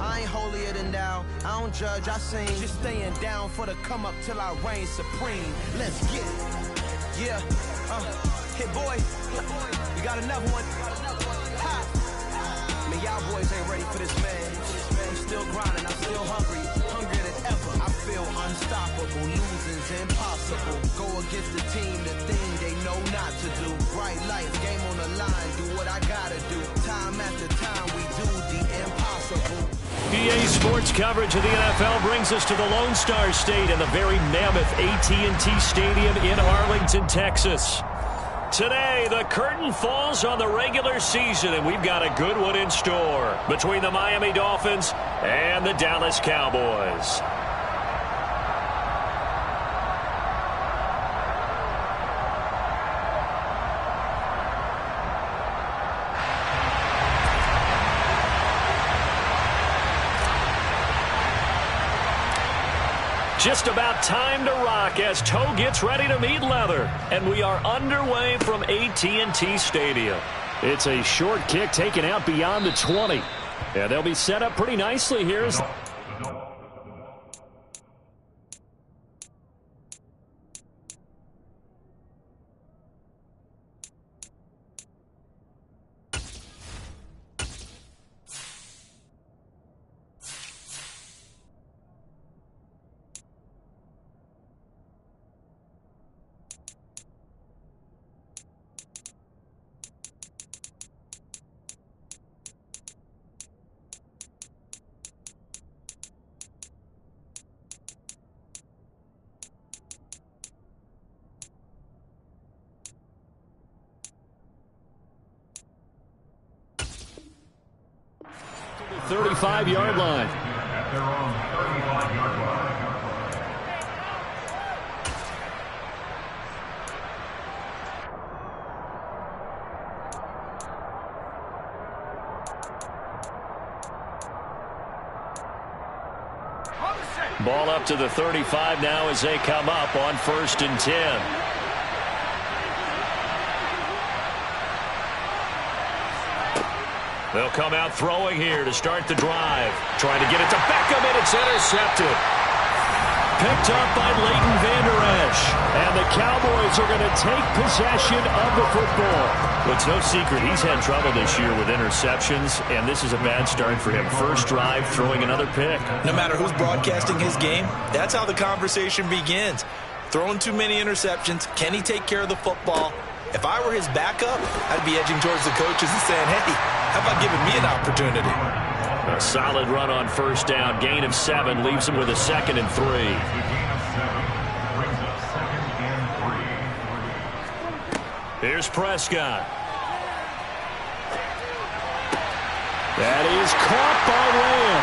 I ain't holier than thou. I don't judge, I sing. Just staying down for the come up till I reign supreme. Let's get it. Yeah. Hit boy. We got another one. Ha. Man, y'all boys ain't ready for this, man. I'm still grinding. I'm still hungry. Hungrier than ever. I feel unstoppable. Losing's impossible. Go against the team, the thing they know not to do. Bright lights, game on the line. Do what I gotta do. Time after time, we do the impossible. EA Sports coverage of the NFL brings us to the Lone Star State and the very mammoth AT&T Stadium in Arlington, Texas. Today, the curtain falls on the regular season, and we've got a good one in store between the Miami Dolphins and the Dallas Cowboys. Just about time to rock as toe gets ready to meet leather. And we are underway from AT&T Stadium. It's a short kick taken out beyond the 20. And they'll be set up pretty nicely here. The 35-yard line. They're on the 35-yard line. Ball up to the 35 now as they come up on 1st and 10. They'll come out throwing here to start the drive. Trying to get it to Beckham, and it's intercepted. Picked up by Leighton Vander Esch. And the Cowboys are going to take possession of the football. It's no secret he's had trouble this year with interceptions, and this is a bad start for him. First drive, throwing another pick. No matter who's broadcasting his game, that's how the conversation begins. Throwing too many interceptions. Can he take care of the football? If I were his backup, I'd be edging towards the coaches and saying, hey, how about giving me an opportunity? A solid run on 1st down. Gain of 7 leaves him with a 2nd and 3. Here's Prescott. That is caught by Lamb.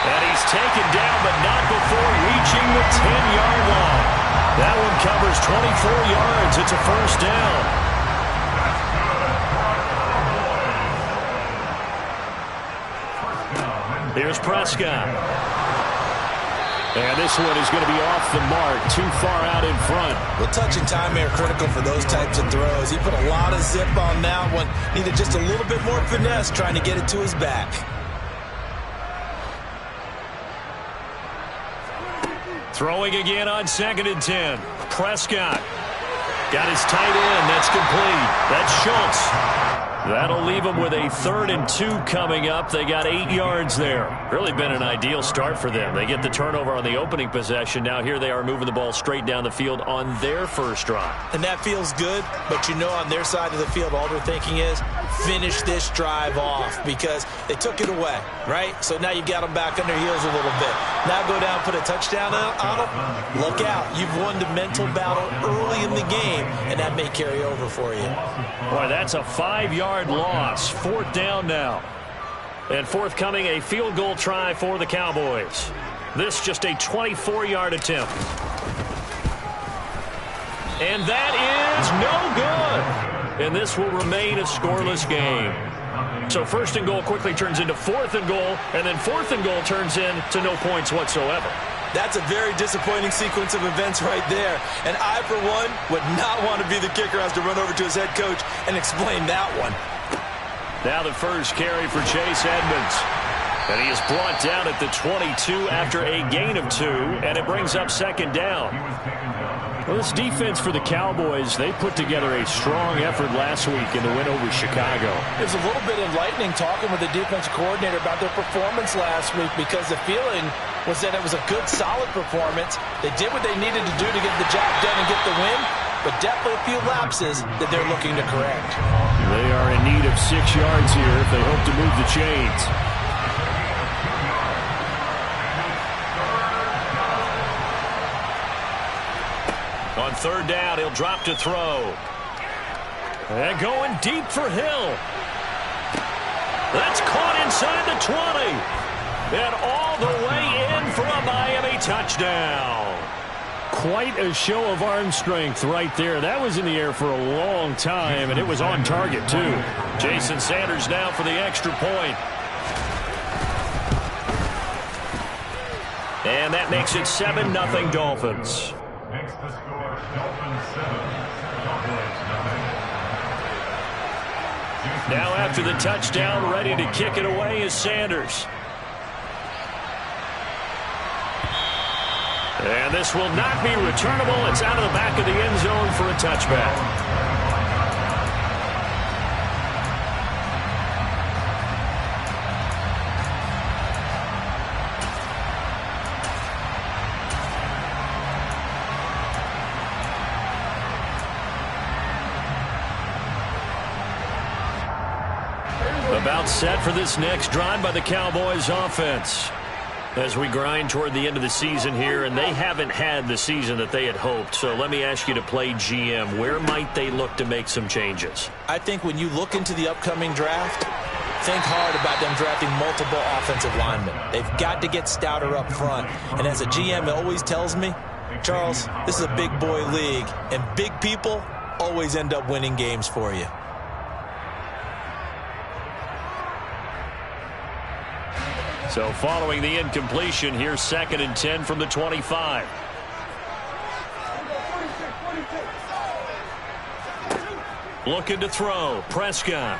And he's taken down, but not before reaching the 10-yard line. That one covers 24 yards. It's a 1st down. Here's Prescott. And this one is going to be off the mark, too far out in front. Well, touch and time are critical for those types of throws. He put a lot of zip on that one. Needed just a little bit more finesse trying to get it to his back. Throwing again on 2nd and 10. Prescott got his tight end. That's complete. That's Schultz. That'll leave them with a 3rd and 2 coming up. They got 8 yards there. Really been an ideal start for them. They get the turnover on the opening possession. Now here they are moving the ball straight down the field on their first drive. And that feels good, but you know on their side of the field all they're thinking is finish this drive off because they took it away, right? So now you've got them back on their heels a little bit. Now go down, put a touchdown on them. Look out. You've won the mental battle early in the game, and that may carry over for you. Boy, that's a 5-yard loss. 4th down now. And forthcoming, a field goal try for the Cowboys. This just a 24-yard attempt. And that is no good. And this will remain a scoreless game. So 1st and goal quickly turns into 4th and goal, and then 4th and goal turns into no points whatsoever. That's a very disappointing sequence of events right there. And I, for one, would not want to be the kicker who has to run over to his head coach and explain that one. Now the first carry for Chase Edmonds. And he is brought down at the 22 after a gain of 2, and it brings up second down. Well, this defense for the Cowboys, they put together a strong effort last week in the win over Chicago. It was a little bit enlightening talking with the defensive coordinator about their performance last week, because the feeling was that it was a good, solid performance. They did what they needed to do to get the job done and get the win, but definitely a few lapses that they're looking to correct. They are in need of 6 yards here if they hope to move the chains. On third down, he'll drop to throw. And going deep for Hill. That's caught inside the 20. And all the way in for a Miami touchdown. Quite a show of arm strength right there. That was in the air for a long time, and it was on target, too. Jason Sanders now for the extra point. And that makes it 7-0 Dolphins. Makes the score Dolphins 7, Cowboys 9. Now after the touchdown, ready to kick it away is Sanders. And this will not be returnable. It's out of the back of the end zone for a touchback. About set for this next drive by the Cowboys offense. As we grind toward the end of the season here, and they haven't had the season that they had hoped. So let me ask you to play GM. Where might they look to make some changes? I think when you look into the upcoming draft, think hard about them drafting multiple offensive linemen. They've got to get stouter up front. And as a GM, it always tells me, Charles, this is a big boy league, and big people always end up winning games for you. So following the incompletion, here's 2nd and 10 from the 25. Looking to throw. Prescott.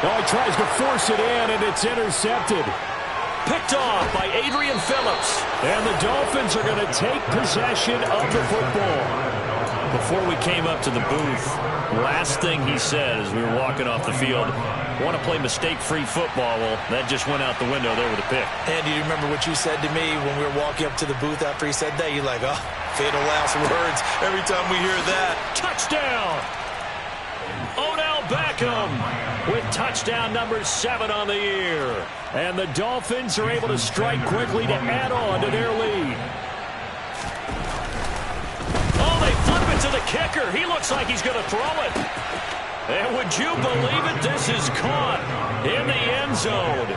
Oh, he tries to force it in, and it's intercepted. Picked off by Adrian Phillips. And the Dolphins are going to take possession of the football. Before we came up to the booth, last thing he said as we were walking off the field, want to play mistake-free football. Well, that just went out the window there with a pick. And do you remember what you said to me when we were walking up to the booth after he said that? You're like, oh, fatal last words every time we hear that. Touchdown! Odell Beckham with touchdown number 7 on the year. And the Dolphins are able to strike quickly to add on to their lead. Oh, they flip it to the kicker. He looks like he's going to throw it. And would you believe it? This is caught in the end zone.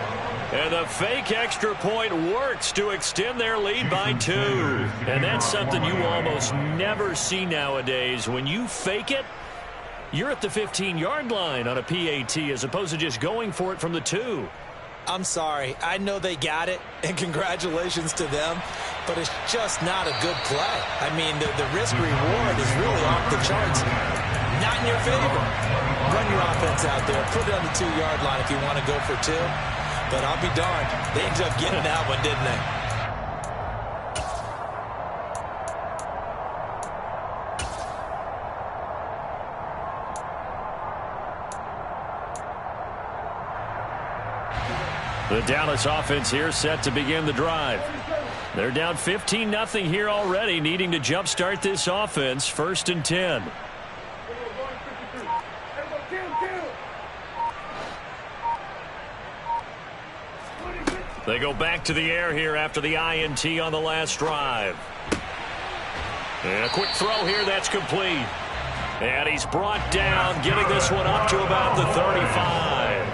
And the fake extra point works to extend their lead by 2. And that's something you almost never see nowadays. When you fake it, you're at the 15-yard line on a PAT as opposed to just going for it from the 2. I'm sorry. I know they got it, and congratulations to them, but it's just not a good play. I mean, the risk-reward is really off the charts. Not in your favor. Run your offense out there. Put it on the 2-yard line if you want to go for 2. But I'll be darned. They ended up getting that one, didn't they? The Dallas offense here set to begin the drive. They're down 15-0 here already, needing to jumpstart this offense. 1st and 10. They go back to the air here after the INT on the last drive. And a quick throw here, that's complete. And he's brought down, getting this one up to about the 35.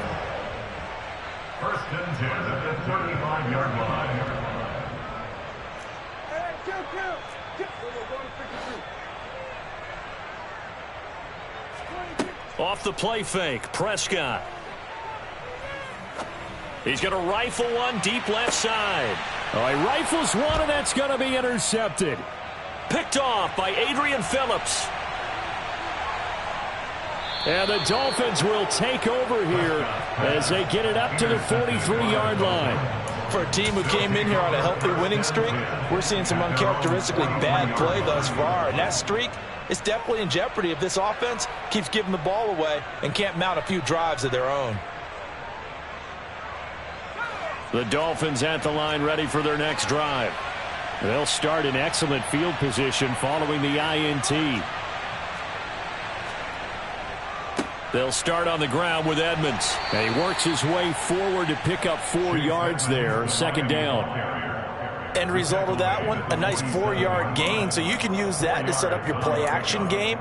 1st and 10 at the 35-yard line. Off the play fake, Prescott. He's going to rifle one deep left side. Oh, he rifles one, and that's going to be intercepted. Picked off by Adrian Phillips. And the Dolphins will take over here as they get it up to the 43-yard line. For a team who came in here on a healthy winning streak, we're seeing some uncharacteristically bad play thus far. And that streak is definitely in jeopardy if this offense keeps giving the ball away and can't mount a few drives of their own. The Dolphins at the line ready for their next drive. They'll start in excellent field position following the INT. They'll start on the ground with Edmonds. And he works his way forward to pick up 4 yards there. Second down. End result of that one, a nice 4-yard gain. So you can use that to set up your play-action game,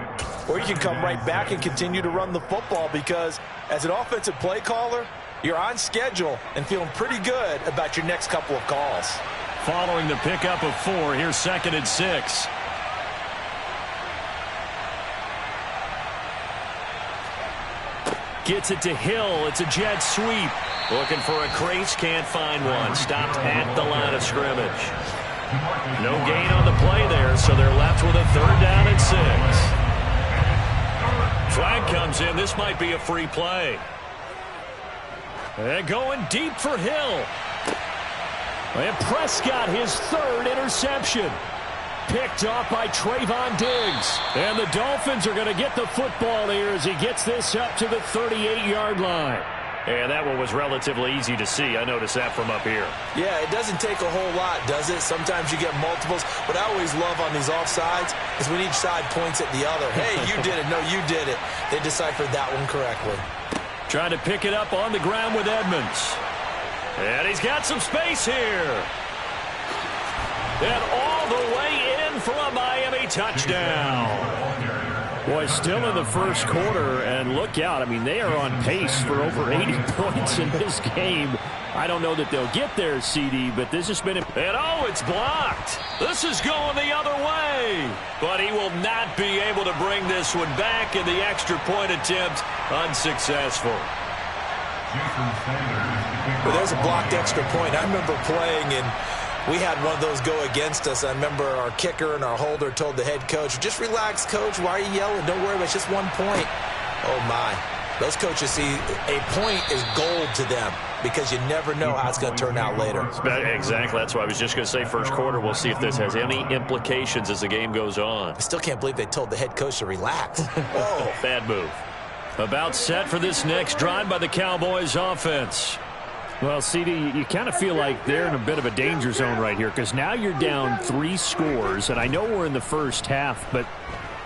or you can come right back and continue to run the football, because as an offensive play caller, you're on schedule and feeling pretty good about your next couple of calls. Following the pickup of 4, here's 2nd and 6. Gets it to Hill. It's a jet sweep. Looking for a crease, can't find one. Stopped at the line of scrimmage. No gain on the play there, so they're left with a 3rd down and 6. Flag comes in. This might be a free play. And going deep for Hill. And Prescott, his 3rd interception. Picked off by Trayvon Diggs. And the Dolphins are going to get the football here as he gets this up to the 38-yard line. And that one was relatively easy to see. I noticed that from up here. Yeah, it doesn't take a whole lot, does it? Sometimes you get multiples. What I always love on these offsides is when each side points at the other. Hey, you did it. No, you did it. They deciphered that one correctly. Trying to pick it up on the ground with Edmonds. And he's got some space here. And all the way in for a Miami touchdown. Boy, still in the first quarter, and look out. I mean, they are on pace for over 80 points in this game. I don't know that they'll get there, CD, but this has been... And oh, it's blocked. This is going the other way. But he will not be able to bring this one back, and the extra point attempt unsuccessful. Well, there's a blocked extra point. I remember playing, and we had one of those go against us. I remember our kicker and our holder told the head coach, just relax, coach. Why are you yelling? Don't worry about it. It's just 1 point. Oh, my. Those coaches see a point is gold to them because you never know how it's going to turn out later. Exactly. That's why I was just going to say first quarter. We'll see if this has any implications as the game goes on. I still can't believe they told the head coach to relax. Oh, bad move. About set for this next drive by the Cowboys offense. Well, CD, you kind of feel like they're in a bit of a danger zone right here because now you're down 3 scores, and I know we're in the first half, but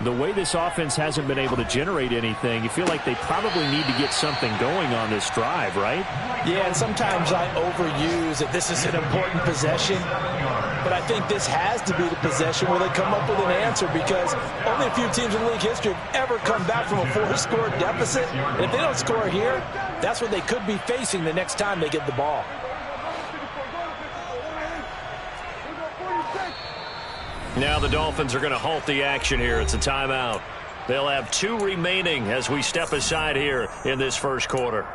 the way this offense hasn't been able to generate anything, you feel like they probably need to get something going on this drive, right? Yeah, and sometimes I overuse that this is an important possession, but I think this has to be the possession where they come up with an answer because only a few teams in league history have ever come back from a 4-score deficit, and if they don't score here, that's what they could be facing the next time they get the ball. Now the Dolphins are going to halt the action here. It's a timeout. They'll have 2 remaining as we step aside here in this first quarter.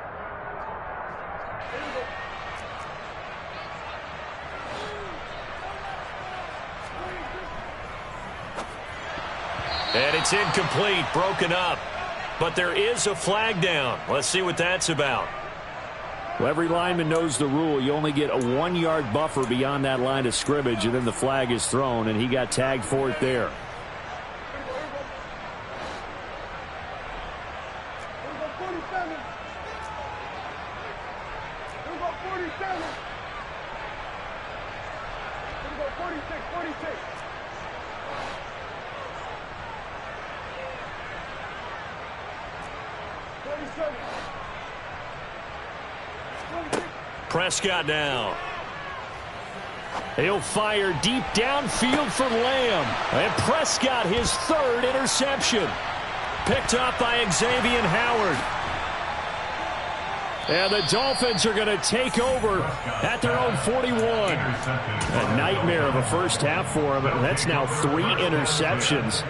And it's incomplete, broken up. But there is a flag down. Let's see what that's about. Well, every lineman knows the rule. You only get a 1-yard buffer beyond that line of scrimmage, and then the flag is thrown, and he got tagged for it there. Prescott now. He'll fire deep downfield for Lamb. And Prescott, his 3rd interception. Picked up by Xavier Howard. And the Dolphins are going to take over at their own 41. A nightmare of a first half for him. That's now 3 interceptions.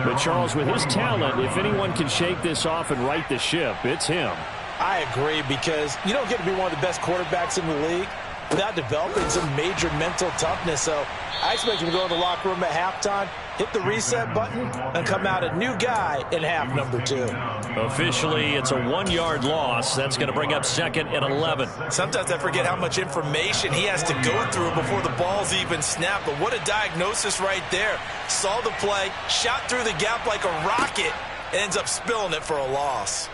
But Charles, with his talent, if anyone can shake this off and right the ship, it's him. I agree, because you don't get to be one of the best quarterbacks in the league without developing some major mental toughness. So I expect him to go in the locker room at halftime, hit the reset button, and come out a new guy in half number 2. Officially, it's a 1-yard loss. That's going to bring up 2nd and 11. Sometimes I forget how much information he has to go through before the ball's even snapped. But what a diagnosis right there. Saw the play, shot through the gap like a rocket, and ends up spilling it for a loss.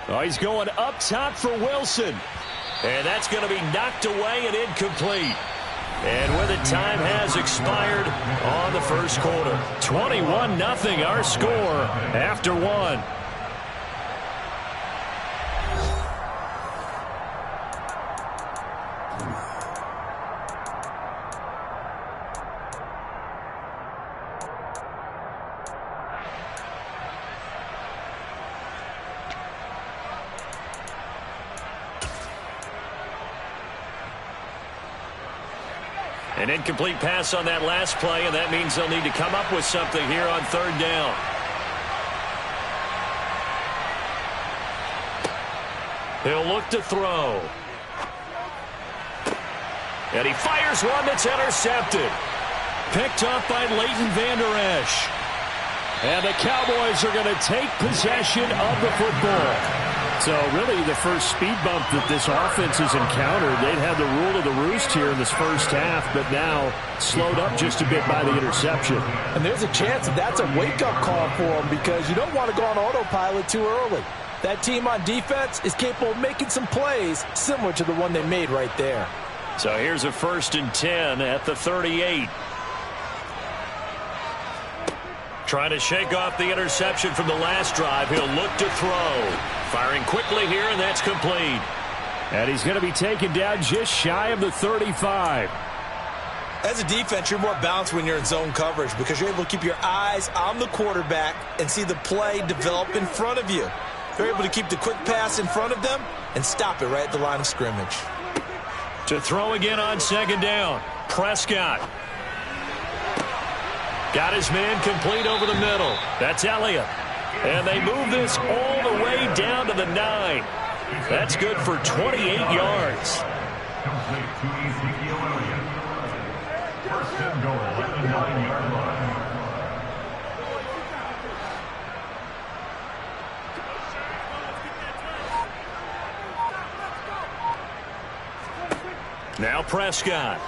Oh, he's going up top for Wilson. And that's going to be knocked away and incomplete. And with it, time has expired on the first quarter. 21-0 our score after 1. An incomplete pass on that last play, and that means they'll need to come up with something here on 3rd down. He'll look to throw. And he fires one that's intercepted. Picked up by Leighton Vander Esch. And the Cowboys are going to take possession of the football. So really the first speed bump that this offense has encountered. They'd had the rule of the roost here in this first half, but now slowed up just a bit by the interception. And there's a chance that that's a wake-up call for them, because you don't want to go on autopilot too early. That team on defense is capable of making some plays similar to the one they made right there. So here's a 1st and 10 at the 38. Trying to shake off the interception from the last drive. He'll look to throw. Firing quickly here, and that's complete. And he's going to be taken down just shy of the 35. As a defense, you're more balanced when you're in zone coverage, because you're able to keep your eyes on the quarterback and see the play develop in front of you. You're able to keep the quick pass in front of them and stop it right at the line of scrimmage. To throw again on 2nd down. Prescott. Got his man complete over the middle. That's Elliott. And they move this all the way down to the 9. That's good for 28 yards. Complete to Ezekiel Elliott. 1st and goal at the 9-yard line. Now Prescott.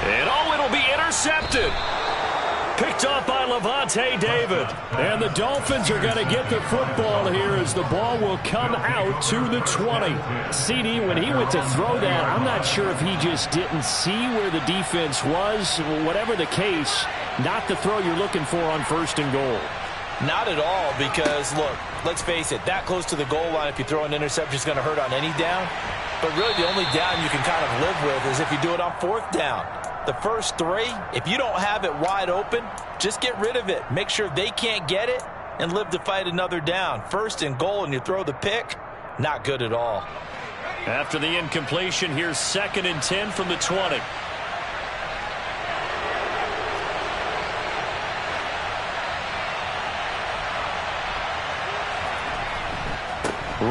And it'll be intercepted. Picked off by Lavonte David. And the Dolphins are going to get the football here as the ball will come out to the 20. CD, when he went to throw that, I'm not sure if he just didn't see where the defense was. Whatever the case, not the throw you're looking for on 1st and goal. Not at all, because, look, let's face it, that close to the goal line, if you throw an interception, is going to hurt on any down. But really the only down you can kind of live with is if you do it on 4th down. The first 3, if you don't have it wide open, just get rid of it. Make sure they can't get it and live to fight another down. 1st and goal and you throw the pick, not good at all. After the incompletion, here's 2nd and 10 from the 20.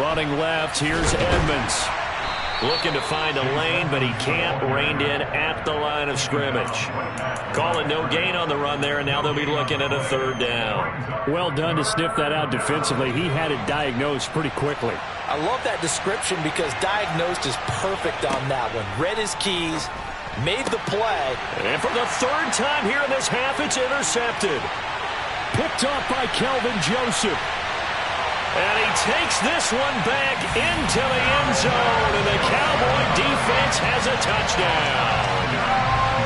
Running left, here's Edmonds. Looking to find a lane, but he can't. Reined in at the line of scrimmage. Call it no gain on the run there, and now they'll be looking at a 3rd down. Well done to sniff that out defensively. He had it diagnosed pretty quickly. I love that description, because diagnosed is perfect on that one. Read his keys, made the play. And for the 3rd time here in this half, it's intercepted. Picked off by Kelvin Joseph. And he takes this one back into the end zone, and the Cowboy defense has a touchdown.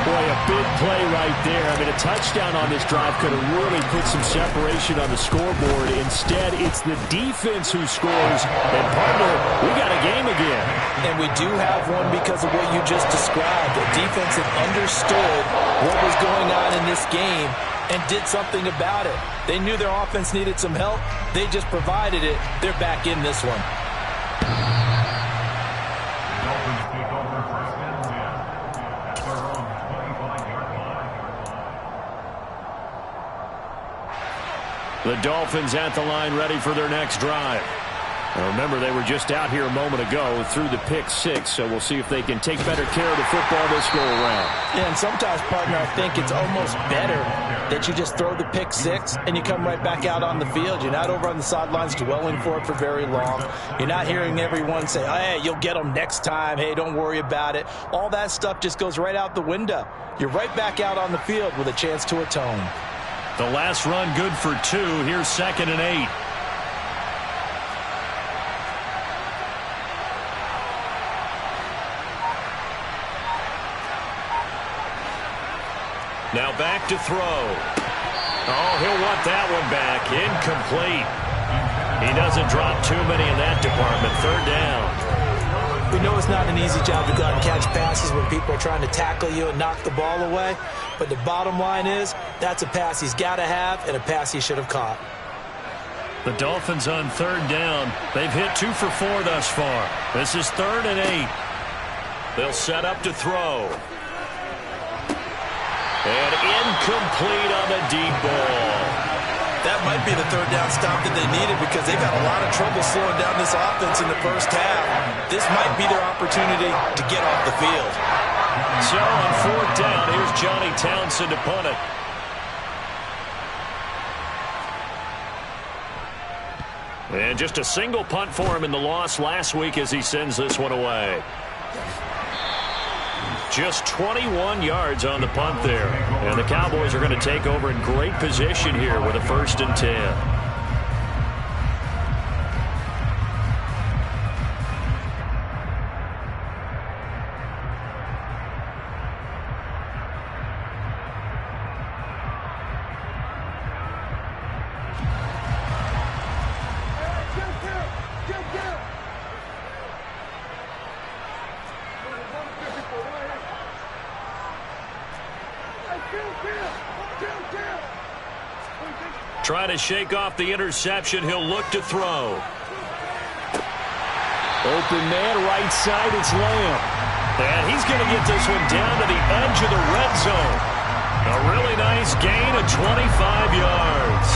Boy, a big play right there. I mean, a touchdown on this drive could have really put some separation on the scoreboard. Instead, it's the defense who scores. And, partner, we got a game again. And we do have one because of what you just described. The defense that understood what was going on in this game and did something about it. They knew their offense needed some help. They just provided it. They're back in this one. Dolphins take over 1st and 10 at their own 25-yard line. The Dolphins at the line, ready for their next drive. Now remember, they were just out here a moment ago through the pick six, so we'll see if they can take better care of the football this go around. Yeah, and sometimes, partner, I think it's almost better that you just throw the pick six and you come right back out on the field. You're not over on the sidelines dwelling for it for very long. You're not hearing everyone say, hey, you'll get them next time. Hey, don't worry about it. All that stuff just goes right out the window. You're right back out on the field with a chance to atone. The last run good for 2. Here's 2nd and 8. Now back to throw. Oh, he'll want that one back. Incomplete. He doesn't drop too many in that department. 3rd down. We know it's not an easy job to go out and catch passes when people are trying to tackle you and knock the ball away. But the bottom line is, that's a pass he's got to have and a pass he should have caught. The Dolphins on 3rd down. They've hit 2 for 4 thus far. This is 3rd and 8. They'll set up to throw. And incomplete on the deep ball. That might be the 3rd down stop that they needed because they've had a lot of trouble slowing down this offense in the first half. This might be their opportunity to get off the field. So on 4th down, here's Johnny Townsend to punt it. And just a single punt for him in the loss last week as he sends this one away. Just 21 yards on the punt there. And the Cowboys are going to take over in great position here with a 1st and 10. Trying to shake off the interception. He'll look to throw. Open man, right side, it's Lamb. And he's going to get this one down to the edge of the red zone. A really nice gain of 25 yards.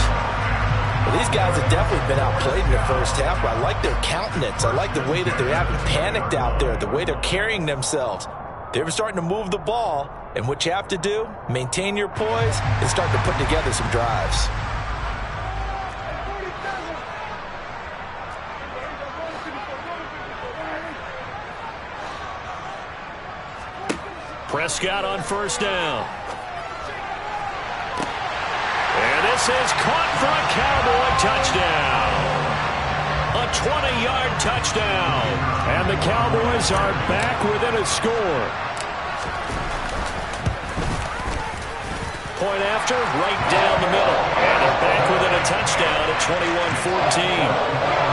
Well, these guys have definitely been outplayed in the first half, but I like their countenance. I like the way that they haven't panicked out there, the way they're carrying themselves. They're starting to move the ball, and what you have to do, maintain your poise, and start to put together some drives. Prescott on 1st down. And this is caught for a Cowboy touchdown. A 20-yard touchdown. And the Cowboys are back within a score. Point after, right down the middle. And they're back within a touchdown at 21-14.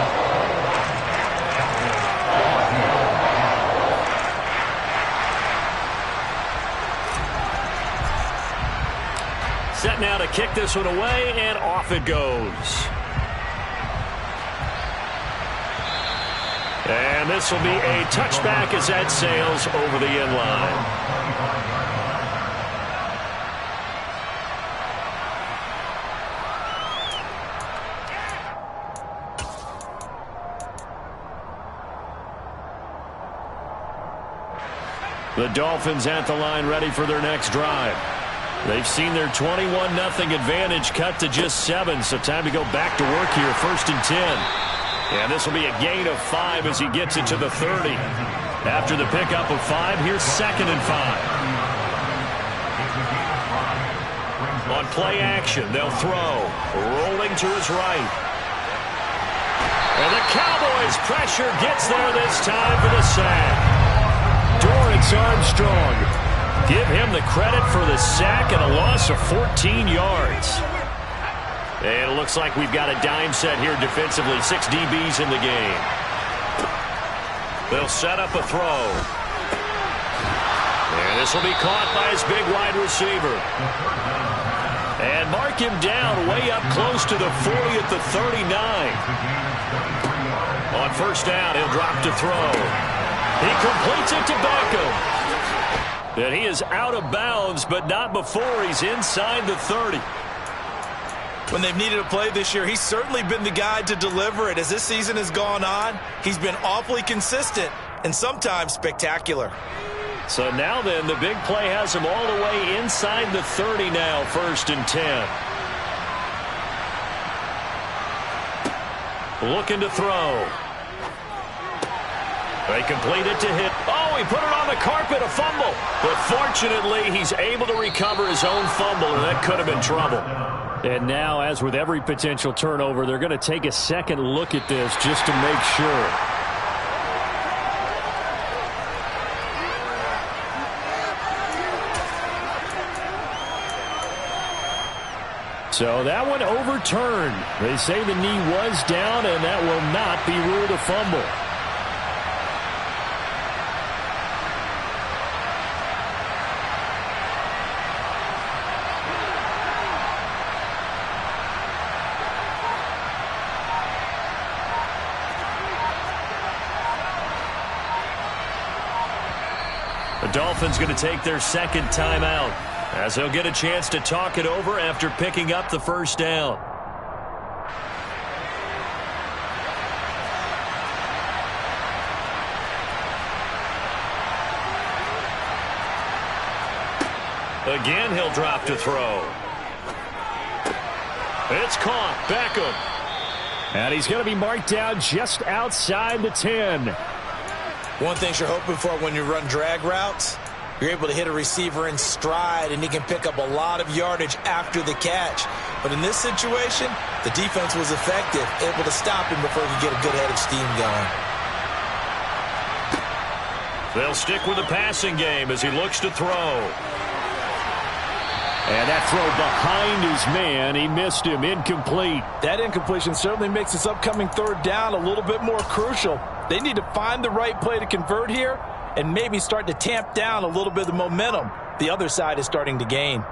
Set now to kick this one away, and off it goes. And this will be a touchback as that sails over the end line. The Dolphins at the line ready for their next drive. They've seen their 21-0 advantage cut to just 7, so time to go back to work here, 1st and 10. And this will be a gain of 5 as he gets it to the 30. After the pickup of 5, here's 2nd and 5. On play action, they'll throw. Rolling to his right. And the Cowboys' pressure gets there this time for the sack. Dorrance Armstrong. Give him the credit for the sack and a loss of 14 yards. And it looks like we've got a dime set here defensively. 6 DBs in the game. They'll set up a throw. And this will be caught by his big wide receiver. And mark him down way up close to the 40 at the 39. On 1st down, he'll drop to throw. He completes it to Beckham. And he is out of bounds, but not before he's inside the 30. When they've needed a play this year, he's certainly been the guy to deliver it. As this season has gone on, he's been awfully consistent and sometimes spectacular. So now then, the big play has him all the way inside the 30 now, 1st and 10. Looking to throw. They complete it to hit. Oh, he put it on the carpet, a fumble. But fortunately, he's able to recover his own fumble, and that could have been trouble. And now, as with every potential turnover, they're going to take a second look at this just to make sure. So that one overturned. They say the knee was down, and that will not be ruled a fumble. The Dolphins going to take their second timeout, as he'll get a chance to talk it over after picking up the first down. Again, he'll drop to throw. It's caught. Beckham. And he's going to be marked down just outside the 10. One thing you're hoping for when you run drag routes, you're able to hit a receiver in stride, and he can pick up a lot of yardage after the catch. But in this situation, the defense was effective, able to stop him before he could get a good head of steam going. They'll stick with the passing game as he looks to throw. And that throw behind his man, he missed him, incomplete. That incompletion certainly makes this upcoming 3rd down a little bit more crucial. They need to find the right play to convert here and maybe start to tamp down a little bit of the momentum the other side is starting to gain.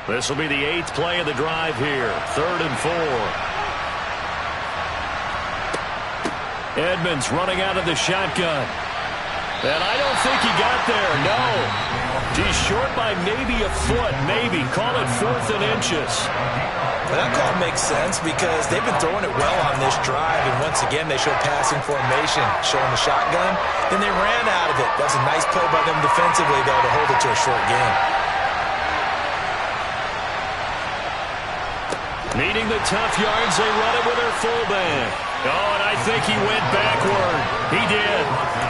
This will be the 8th play of the drive here. 3rd and 4. Edmonds running out of the shotgun. And I don't think he got there, no. He's short by maybe a foot, maybe. Call it 4th and inches. Well, that call makes sense because they've been throwing it well on this drive, and once again they show passing formation, showing the shotgun. Then they ran out of it. That's a nice play by them defensively, though, to hold it to a short game. Needing the tough yards, they run it with their fullback. Oh, and I think he went backward. He did.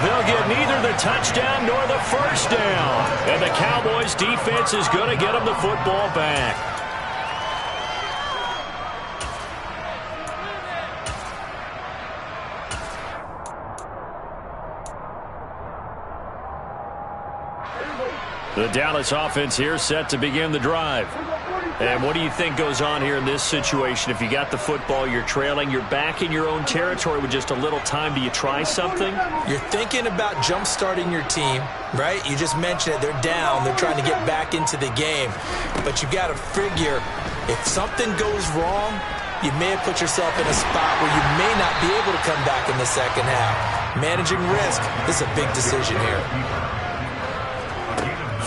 They'll get neither the touchdown nor the first down. And the Cowboys' defense is going to get them the football back. The Dallas offense here set to begin the drive. And what do you think goes on here in this situation? If you got the football, you're trailing, you're back in your own territory with just a little time. Do you try something? You're thinking about jump-starting your team, right? You just mentioned it. They're down. They're trying to get back into the game. But you got to figure if something goes wrong, you may have put yourself in a spot where you may not be able to come back in the second half. Managing risk, this is a big decision here.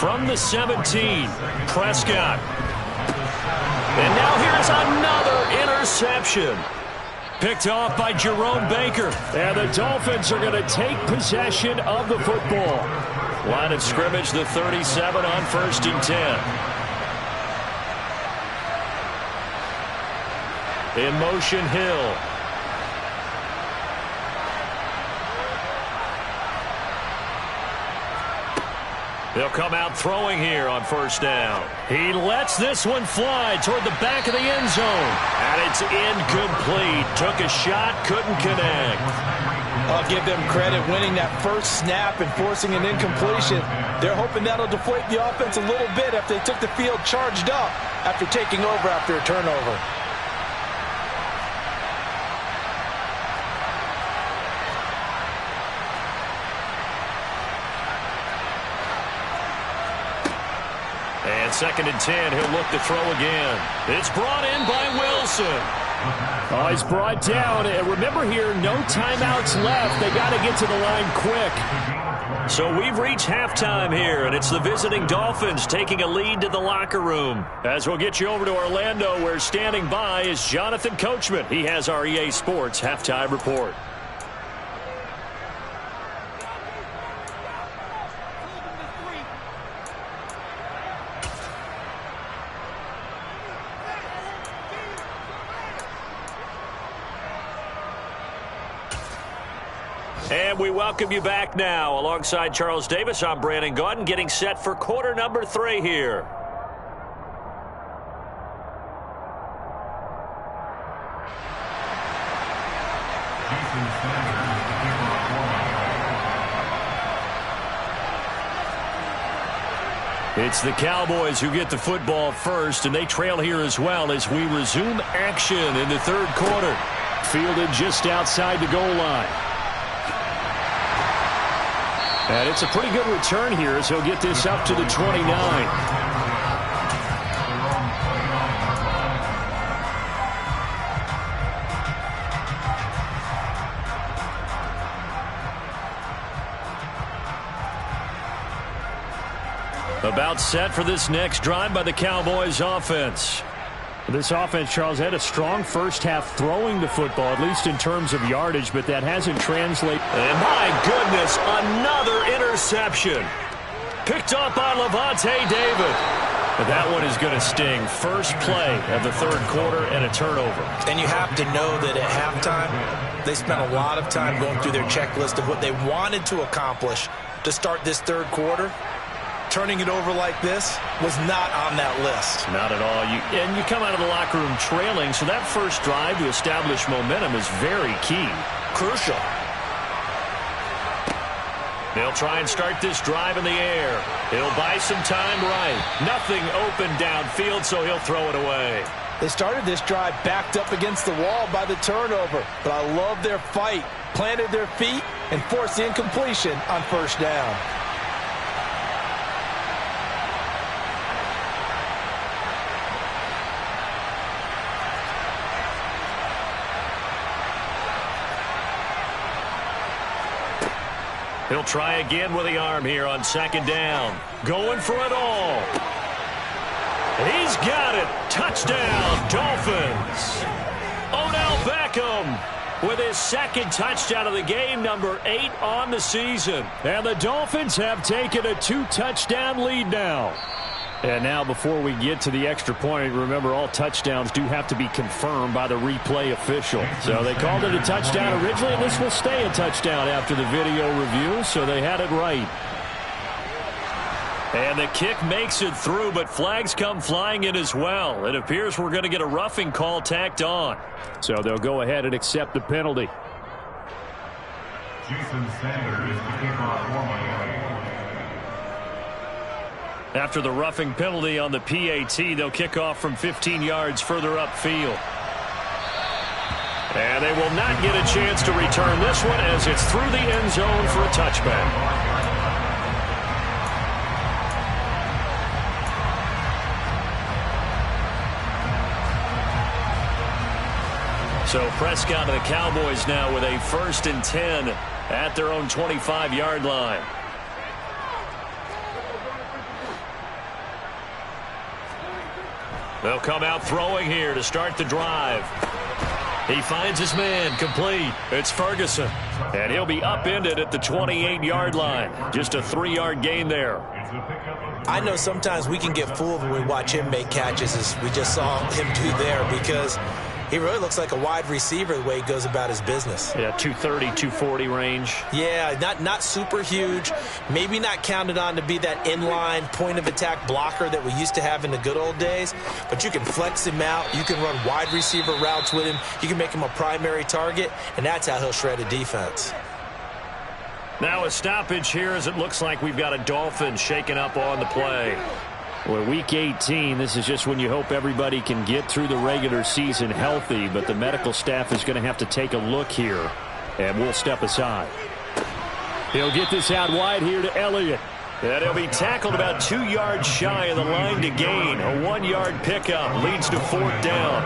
From the 17, Prescott. And now here's another interception. Picked off by Jerome Baker. And the Dolphins are going to take possession of the football. Line of scrimmage, the 37 on 1st and 10. In motion, Hill. They'll come out throwing here on 1st down. He lets this one fly toward the back of the end zone. And it's incomplete. Took a shot, couldn't connect. I'll give them credit winning that first snap and forcing an incompletion. They're hoping that'll deflate the offense a little bit after they took the field charged up after taking over after a turnover. And 2nd and 10, he'll look to throw again. It's brought in by Wilson. Oh, he's brought down. And remember here, no timeouts left. They got to get to the line quick. So we've reached halftime here, and it's the visiting Dolphins taking a lead to the locker room. As we'll get you over to Orlando, where standing by is Jonathan Coachman. He has our EA Sports halftime report. And we welcome you back now. Alongside Charles Davis, I'm Brandon Gaudin, getting set for quarter number 3 here. It's the Cowboys who get the football first, and they trail here as well as we resume action in the third quarter. Fielded just outside the goal line. And it's a pretty good return here as he'll get this up to the 29. About set for this next drive by the Cowboys offense. This offense, Charles, had a strong first half throwing the football, at least in terms of yardage, but that hasn't translated. And my goodness, another interception. Picked up by Lavonte David. But that one is going to sting. First play of the third quarter and a turnover. And you have to know that at halftime, they spent a lot of time going through their checklist of what they wanted to accomplish to start this third quarter. Turning it over like this was not on that list. Not at all. And you come out of the locker room trailing, so that first drive to establish momentum is very key. Crucial. They'll try and start this drive in the air. He'll buy some time right. Nothing open downfield, so he'll throw it away. They started this drive backed up against the wall by the turnover, but I love their fight. Planted their feet and forced the incompletion on first down. He'll try again with the arm here on second down. Going for it all. He's got it. Touchdown, Dolphins. Odell Beckham with his second touchdown of the game, number 8 on the season. And the Dolphins have taken a 2-touchdown lead now. And now before we get to the extra point, remember all touchdowns do have to be confirmed by the replay official. So they called it a touchdown originally, and this will stay a touchdown after the video review, so they had it right. And the kick makes it through, but flags come flying in as well. It appears we're going to get a roughing call tacked on. So they'll go ahead and accept the penalty. Jason Sanders, the kickoff for Miami. After the roughing penalty on the PAT, they'll kick off from 15 yards further upfield. And they will not get a chance to return this one as it's through the end zone for a touchback. So Prescott and the Cowboys now with a 1st and 10 at their own 25-yard line. They'll come out throwing here to start the drive. He finds his man, complete. It's Ferguson. And he'll be upended at the 28-yard line. Just a 3-yard gain there. I know sometimes we can get fooled when we watch him make catches, as we just saw him do there, because he really looks like a wide receiver the way he goes about his business. Yeah, 230, 240 range. Yeah, not super huge. Maybe not counted on to be that inline point-of-attack blocker that we used to have in the good old days. But you can flex him out. You can run wide receiver routes with him. You can make him a primary target, and that's how he'll shred a defense. Now a stoppage here as it looks like we've got a Dolphin shaken up on the play. Well, week 18, this is just when you hope everybody can get through the regular season healthy, but the medical staff is going to have to take a look here, and we'll step aside. He'll get this out wide here to Elliott. And he'll be tackled about 2 yards shy of the line to gain. A 1-yard pickup leads to 4th down.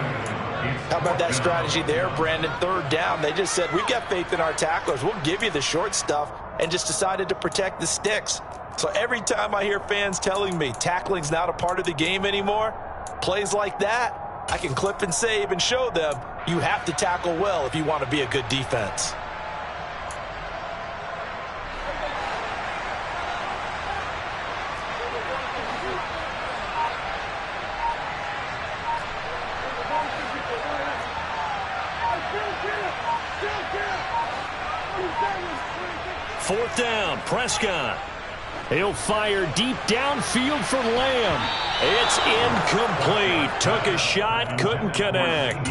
How about that strategy there, Brandon? 3rd down. They just said, we've got faith in our tacklers. We'll give you the short stuff. and just decided to protect the sticks. So every time I hear fans telling me tackling's not a part of the game anymore, plays like that, I can clip and save and show them you have to tackle well if you want to be a good defense. Fourth down, Prescott. He'll fire deep downfield for Lamb. It's incomplete. Took a shot, couldn't connect.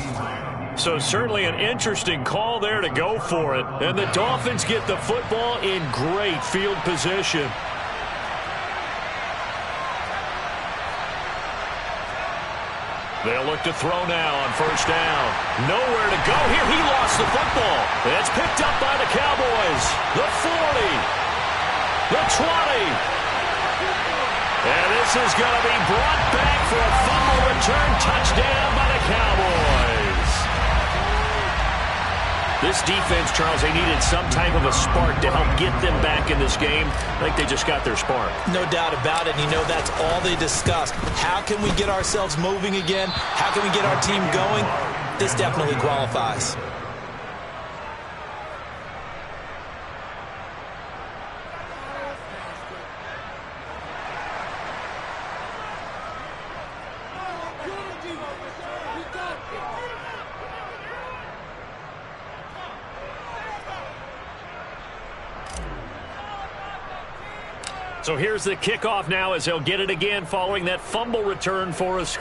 So certainly an interesting call there to go for it. And the Dolphins get the football in great field position. They'll look to throw now on first down. Nowhere to go here. He lost the football. It's picked up by the Cowboys. The 40. The 20. And this is going to be brought back for a fumble return touchdown by the Cowboys. This defense, Charles, they needed some type of a spark to help get them back in this game. I think they just got their spark. No doubt about it. You know, that's all they discussed. How can we get ourselves moving again? How can we get our team going? This definitely qualifies. So here's the kickoff now as they'll get it again following that fumble return for a